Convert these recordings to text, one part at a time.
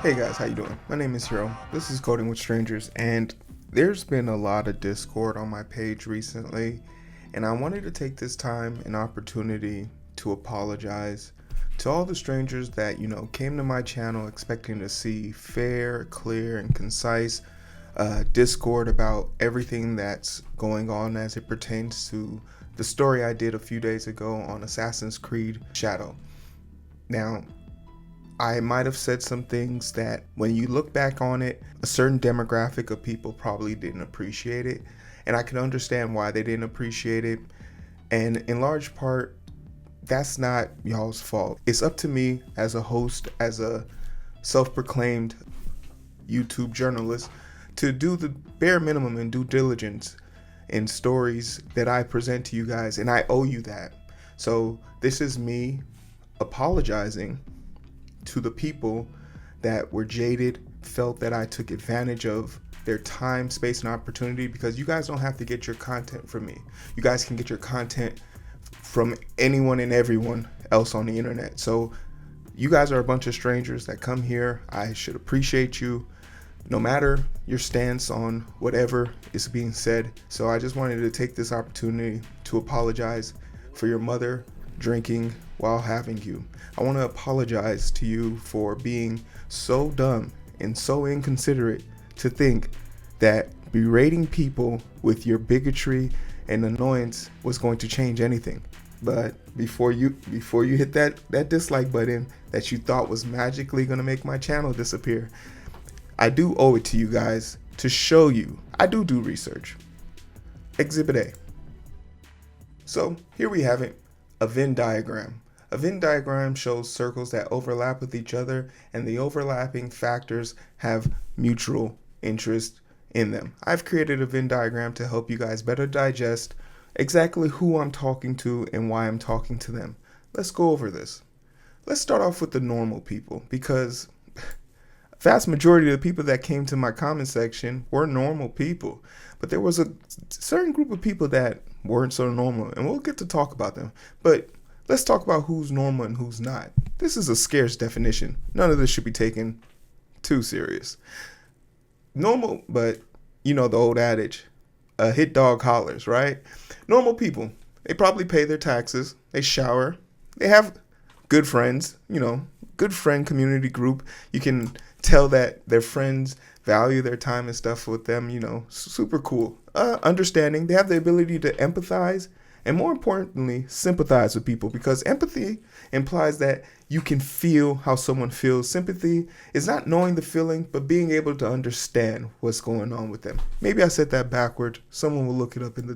Hey guys, how you doing? My name is Hiro. This is Coding with Strangers, and there's been a lot of Discord on my page recently, and I wanted to take this time and opportunity to apologize to all the strangers that, came to my channel expecting to see fair, clear, and concise Discord about everything that's going on as it pertains to the story I did a few days ago on Assassin's Creed Shadow. Now, I might have said some things that when you look back on it, a certain demographic of people probably didn't appreciate it. And I can understand why they didn't appreciate it. And in large part, that's not y'all's fault. It's up to me as a host, as a self-proclaimed YouTube journalist, to do the bare minimum and due diligence in stories that I present to you guys. And I owe you that. So this is me apologizing to the people that were jaded, felt that I took advantage of their time, space, and opportunity, because you guys don't have to get your content from me. You guys can get your content from anyone and everyone else on the internet. So you guys are a bunch of strangers that come here. I should appreciate you no matter your stance on whatever is being said. So I just wanted to take this opportunity to apologize for your mother drinking while having you. I want to apologize to you for being so dumb and so inconsiderate to think that berating people with your bigotry and annoyance was going to change anything. But before you hit that dislike button that you thought was magically going to make my channel disappear, I do owe it to you guys to show you I do research. Exhibit A. So here we have it. A Venn diagram. A Venn diagram shows circles that overlap with each other, and the overlapping factors have mutual interest in them. I've created a Venn diagram to help you guys better digest exactly who I'm talking to and why I'm talking to them. Let's go over this. Let's start off with the normal people, because vast majority of the people that came to my comment section were normal people. But there was a certain group of people that weren't so normal, and we'll get to talk about them. But let's talk about who's normal and who's not. This is a scarce definition. None of this should be taken too serious. Normal, but you know the old adage, a hit dog hollers, right? Normal people, they probably pay their taxes, they shower, they have good friends, good friend community group. You can tell that their friends value their time and stuff with them, super cool. Understanding, they have the ability to empathize and, more importantly, sympathize with people, because empathy implies that you can feel how someone feels. Sympathy is not knowing the feeling, but being able to understand what's going on with them. Maybe I said that backward. Someone will look it up in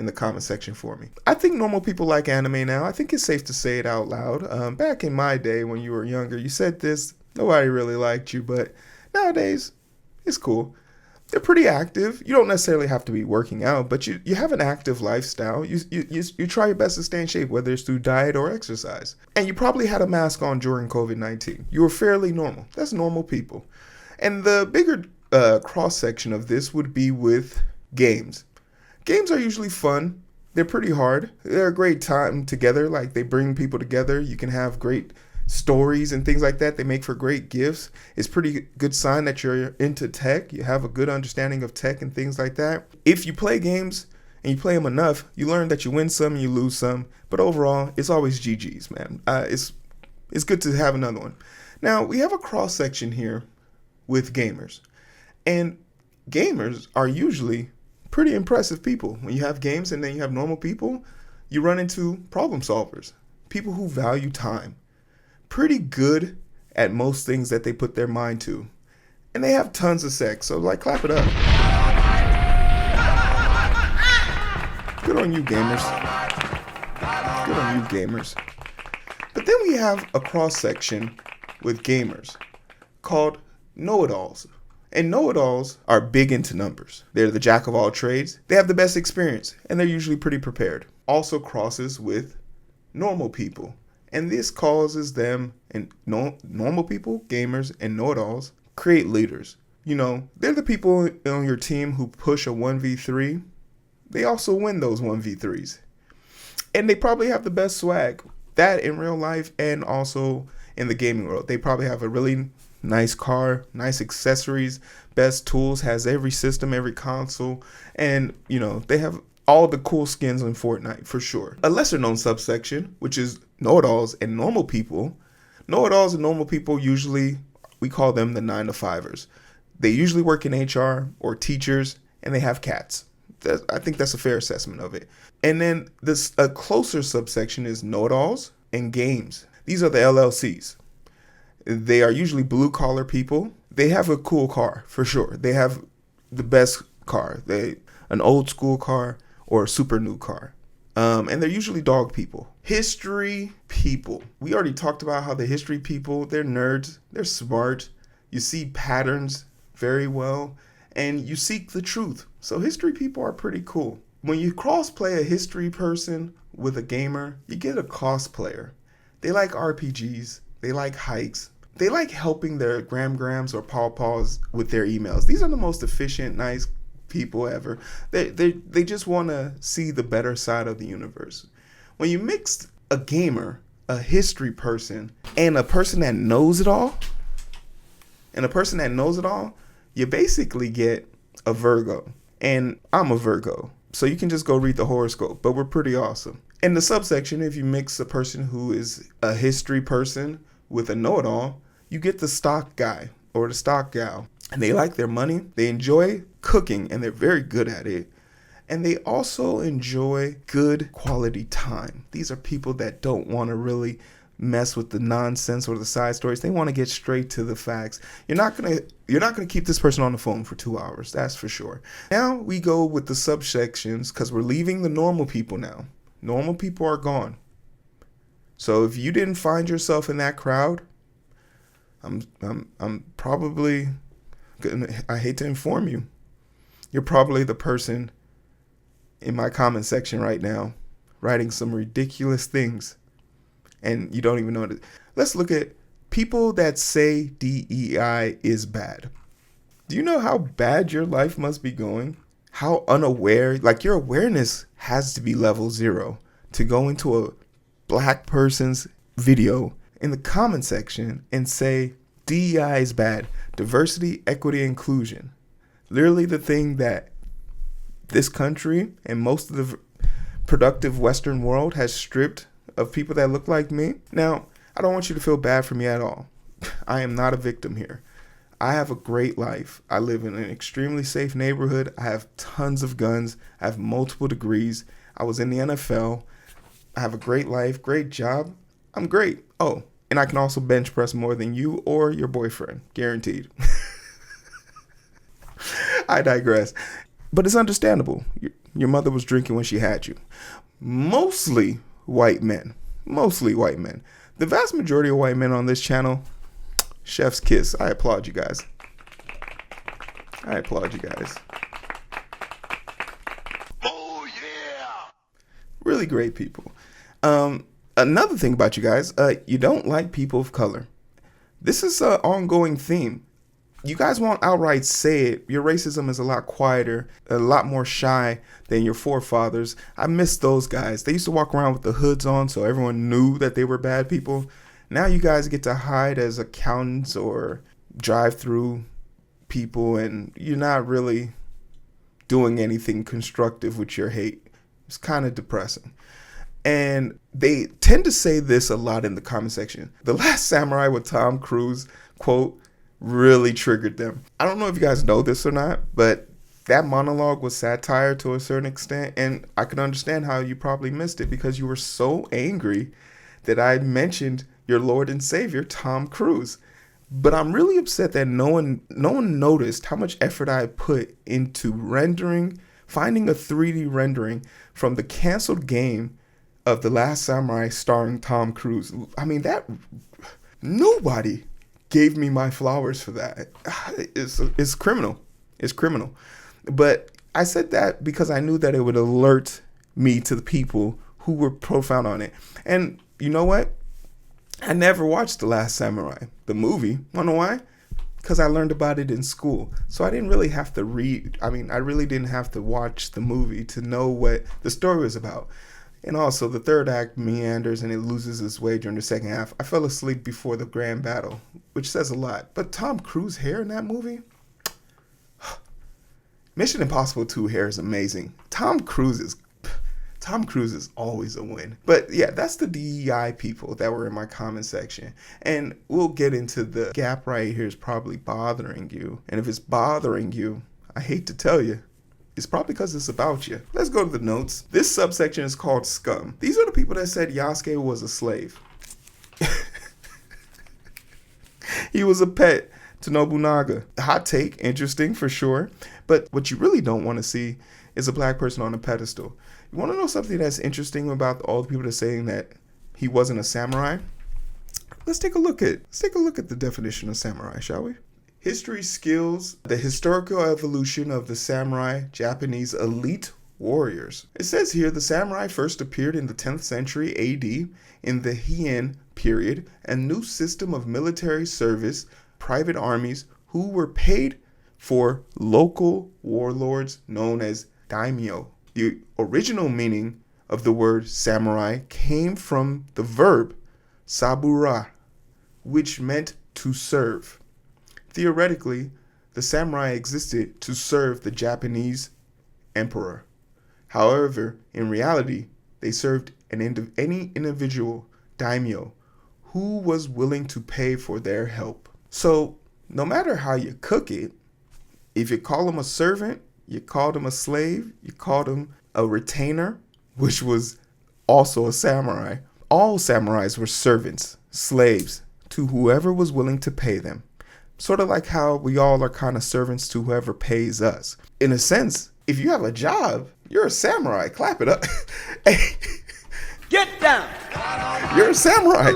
the comment section for me. I think normal people like anime now. I think it's safe to say it out loud. Back in my day when you were younger, you said this, nobody really liked you, but nowadays, it's cool. They're pretty active. You don't necessarily have to be working out, but you have an active lifestyle. You try your best to stay in shape, whether it's through diet or exercise. And you probably had a mask on during COVID-19. You were fairly normal. That's normal people. And the bigger cross-section of this would be with games. Games are usually fun. They're pretty hard. They're a great time together. Like, they bring people together. You can have great stories and things like that. They make for great gifts. It's pretty good sign that you're into tech. You have a good understanding of tech and things like that. If you play games and you play them enough, you learn that you win some and you lose some. But overall, it's always GG's, man. It's good to have another one. Now, we have a cross section here with gamers. And gamers are usually pretty impressive people. When you have games and then you have normal people, you run into problem solvers. People who value time. Pretty good at most things that they put their mind to. And they have tons of sex, so clap it up. Good on you, gamers. Good on you, gamers. But then we have a cross-section with gamers called know-it-alls. And know-it-alls are big into numbers. They're the jack of all trades. They have the best experience, and they're usually pretty prepared. Also crosses with normal people. And this causes them, and normal people, gamers, and know-it-alls, create leaders. They're the people on your team who push a 1v3. They also win those 1v3s. And they probably have the best swag. That in real life and also in the gaming world. They probably have a really nice car, nice accessories, best tools, has every system, every console, and they have all the cool skins in Fortnite for sure. A lesser known subsection, which is know-it-alls and normal people. Know-it-alls and normal people, usually we call them the 9-to-5ers. They usually work in HR or teachers, and they have cats. I think that's a fair assessment of it. And then a closer subsection is know-it-alls and games. These are the LLCs. They are usually blue collar people. They have a cool car for sure. They have the best car, an old school car or a super new car. And they're usually dog people. History people. We already talked about how the history people, they're nerds, they're smart. You see patterns very well, and you seek the truth. So history people are pretty cool. When you cross-play a history person with a gamer, you get a cosplayer. They like RPGs, they like hikes, they like helping their grams or paws with their emails. These are the most efficient, nice people ever. They just want to see the better side of the universe. When you mix a gamer, a history person, and a person that knows it all, you basically get a Virgo. And I'm a Virgo, so you can just go read the horoscope, but we're pretty awesome. In the subsection, if you mix a person who is a history person with a know-it-all, you get the stock guy or the stock gal. And they like their money, they enjoy cooking, and they're very good at it. And they also enjoy good quality time. These are people that don't want to really mess with the nonsense or the side stories. They want to get straight to the facts. You're not gonna keep this person on the phone for 2 hours, that's for sure. Now we go with the subsections because we're leaving the normal people now. Normal people are gone. So if you didn't find yourself in that crowd, I'm probably I hate to inform you, you're probably the person in my comment section right now writing some ridiculous things and you don't even know it. Let's look at people that say DEI is bad. Do you know how bad your life must be going? How unaware, like your awareness has to be level 0 to go into a black person's video in the comment section and say DEI is bad. Diversity, equity, inclusion. Literally the thing that this country and most of the productive Western world has stripped of people that look like me. Now, I don't want you to feel bad for me at all. I am not a victim here. I have a great life. I live in an extremely safe neighborhood. I have tons of guns. I have multiple degrees. I was in the NFL. I have a great life, great job. I'm great. Oh, and I can also bench press more than you or your boyfriend. Guaranteed. I digress. But it's understandable. Your mother was drinking when she had you. Mostly white men. The vast majority of white men on this channel, chef's kiss. I applaud you guys. Oh, yeah. Really great people. Another thing about you guys, you don't like people of color. This is an ongoing theme. You guys won't outright say it. Your racism is a lot quieter, a lot more shy than your forefathers. I miss those guys. They used to walk around with the hoods on so everyone knew that they were bad people. Now you guys get to hide as accountants or drive-through people, and you're not really doing anything constructive with your hate. It's kind of depressing. And they tend to say this a lot in the comment section. The Last Samurai with Tom Cruise quote really triggered them. I don't know if you guys know this or not, but that monologue was satire to a certain extent, and I can understand how you probably missed it because you were so angry that I mentioned your Lord and Savior, Tom Cruise. But I'm really upset that no one noticed how much effort I put into finding a 3D rendering from the canceled game of The Last Samurai starring Tom Cruise. I mean, nobody gave me my flowers for that. It's criminal. It's criminal. But I said that because I knew that it would alert me to the people who were profound on it. And you know what? I never watched The Last Samurai, the movie. Wanna know why? Because I learned about it in school. So I didn't really have to read. I really didn't have to watch the movie to know what the story was about. And also, the third act meanders and it loses its way during the second half. I fell asleep before the grand battle, which says a lot. But Tom Cruise's hair in that movie? Mission Impossible 2 hair is amazing. Tom Cruise is always a win. But yeah, that's the DEI people that were in my comment section. And we'll get into the gap right here is probably bothering you. And if it's bothering you, I hate to tell you, it's probably because it's about you. Let's go to the notes. This subsection is called Scum. These are the people that said Yasuke was a slave. He was a pet to Nobunaga. Hot take, interesting for sure. But what you really don't want to see is a black person on a pedestal. You want to know something that's interesting about all the people that are saying that he wasn't a samurai? Let's take a look at the definition of samurai, shall we? History skills, the historical evolution of the samurai, Japanese elite warriors. It says here the samurai first appeared in the 10th century AD in the Heian period, a new system of military service, private armies who were paid for local warlords known as daimyo. The original meaning of the word samurai came from the verb sabura, which meant to serve. Theoretically, the samurai existed to serve the Japanese emperor. However, in reality, they served any individual daimyo who was willing to pay for their help. So, no matter how you cook it, if you call him a servant, you called him a slave, you called him a retainer, which was also a samurai. All samurais were servants, slaves, to whoever was willing to pay them. Sort of like how we all are kind of servants to whoever pays us. In a sense, if you have a job, you're a samurai. Clap it up. Hey. Get down! You're a samurai.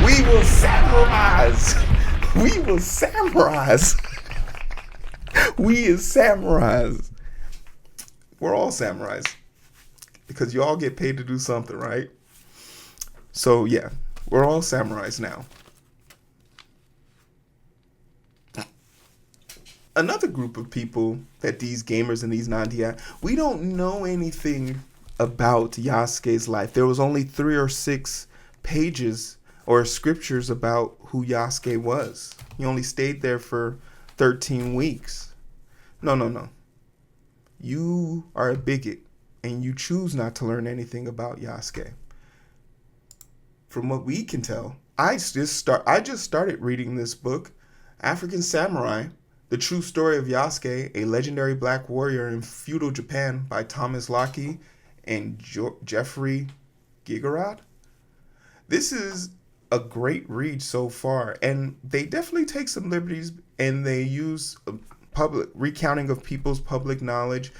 We will samurai's. We will samurai's. We is samurais. We're all samurais. Because you all get paid to do something, right? So yeah, we're all samurais now. Another group of people that these gamers and these non-DI, we don't know anything about Yasuke's life. There was only 3 or 6 pages or scriptures about who Yasuke was. He only stayed there for 13 weeks. No. You are a bigot and you choose not to learn anything about Yasuke. From what we can tell, I just started reading this book, African Samurai, The True Story of Yasuke, a Legendary Black Warrior in Feudal Japan by Thomas Locke and Jeffrey Gigerod. This is a great read so far, and they definitely take some liberties and they use public recounting of people's public knowledge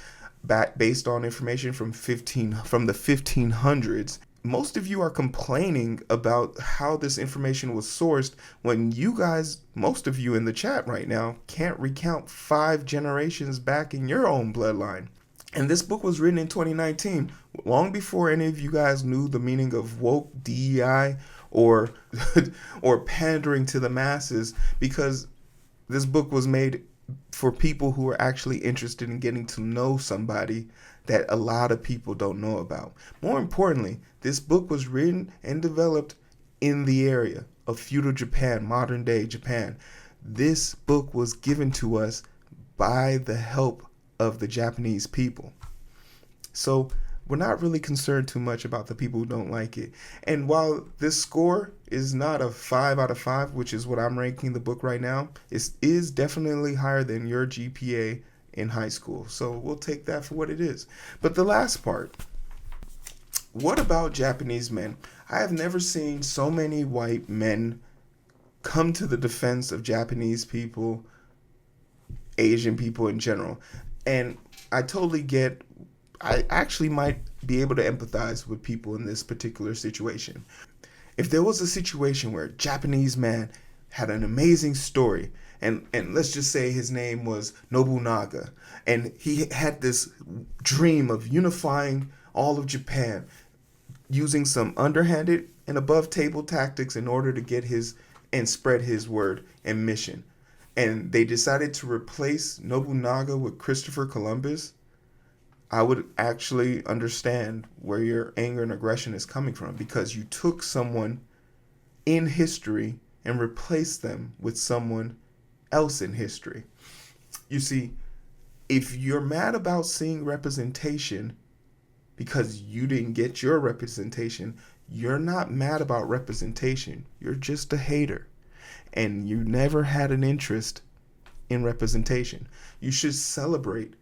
based on information from the 1500s. Most of you are complaining about how this information was sourced when you guys, most of you in the chat right now, can't recount 5 generations back in your own bloodline. And this book was written in 2019, long before any of you guys knew the meaning of woke, DEI, or pandering to the masses, because this book was made for people who are actually interested in getting to know somebody that a lot of people don't know about. More importantly, this book was written and developed in the area of feudal Japan, modern day Japan. This book was given to us by the help of the Japanese people. So we're not really concerned too much about the people who don't like it. And while this score is not a 5 out of 5, which is what I'm ranking the book right now, it is definitely higher than your GPA in high school. So we'll take that for what it is. But the last part, what about Japanese men? I have never seen so many white men come to the defense of Japanese people, Asian people in general. And I actually might be able to empathize with people in this particular situation. If there was a situation where a Japanese man had an amazing story, and let's just say his name was Nobunaga, and he had this dream of unifying all of Japan using some underhanded and above table tactics in order to get his and spread his word and mission. And they decided to replace Nobunaga with Christopher Columbus. I would actually understand where your anger and aggression is coming from, because you took someone in history and replaced them with someone else in history. You see, if you're mad about seeing representation because you didn't get your representation, you're not mad about representation. You're just a hater. And you never had an interest in representation. You should celebrate,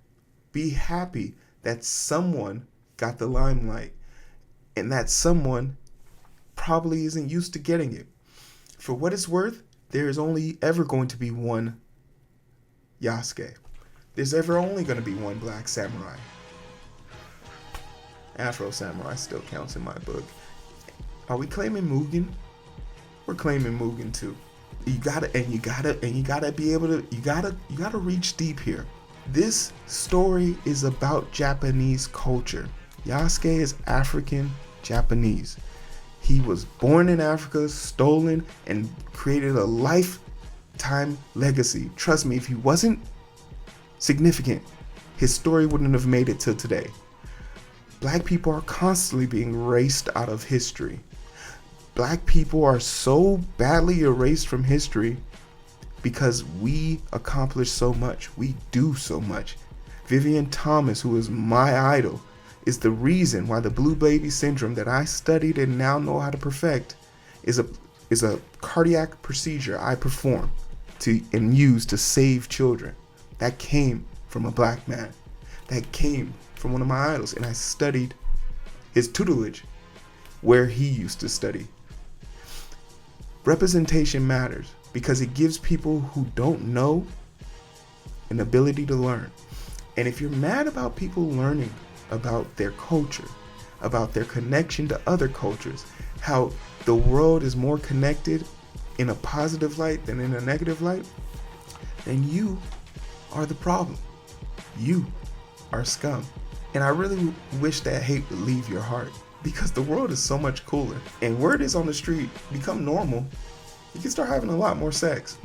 be happy that someone got the limelight, and that someone probably isn't used to getting it. For what it's worth, there is only ever going to be one Yasuke. There's ever only going to be one black samurai. Afro samurai still counts in my book. Are we claiming Mugen? We're claiming Mugen too. You gotta be able to, you gotta reach deep here. This story is about Japanese culture. Yasuke is African Japanese. He was born in Africa, stolen, and created a lifetime legacy. Trust me, if he wasn't significant, his story wouldn't have made it till today. Black people are constantly being erased out of history. Black people are so badly erased from history because we accomplish so much. We do so much. Vivian Thomas, who is my idol, is the reason why the blue baby syndrome that I studied and now know how to perfect is a cardiac procedure I perform and use to save children. That came from a black man. That came from one of my idols, and I studied his tutelage where he used to study. Representation matters because it gives people who don't know an ability to learn. And if you're mad about people learning about their culture, about their connection to other cultures, how the world is more connected in a positive light than in a negative light, then you are the problem. You are scum. And I really wish that hate would leave your heart, because the world is so much cooler. And word is on the street, become normal, you can start having a lot more sex.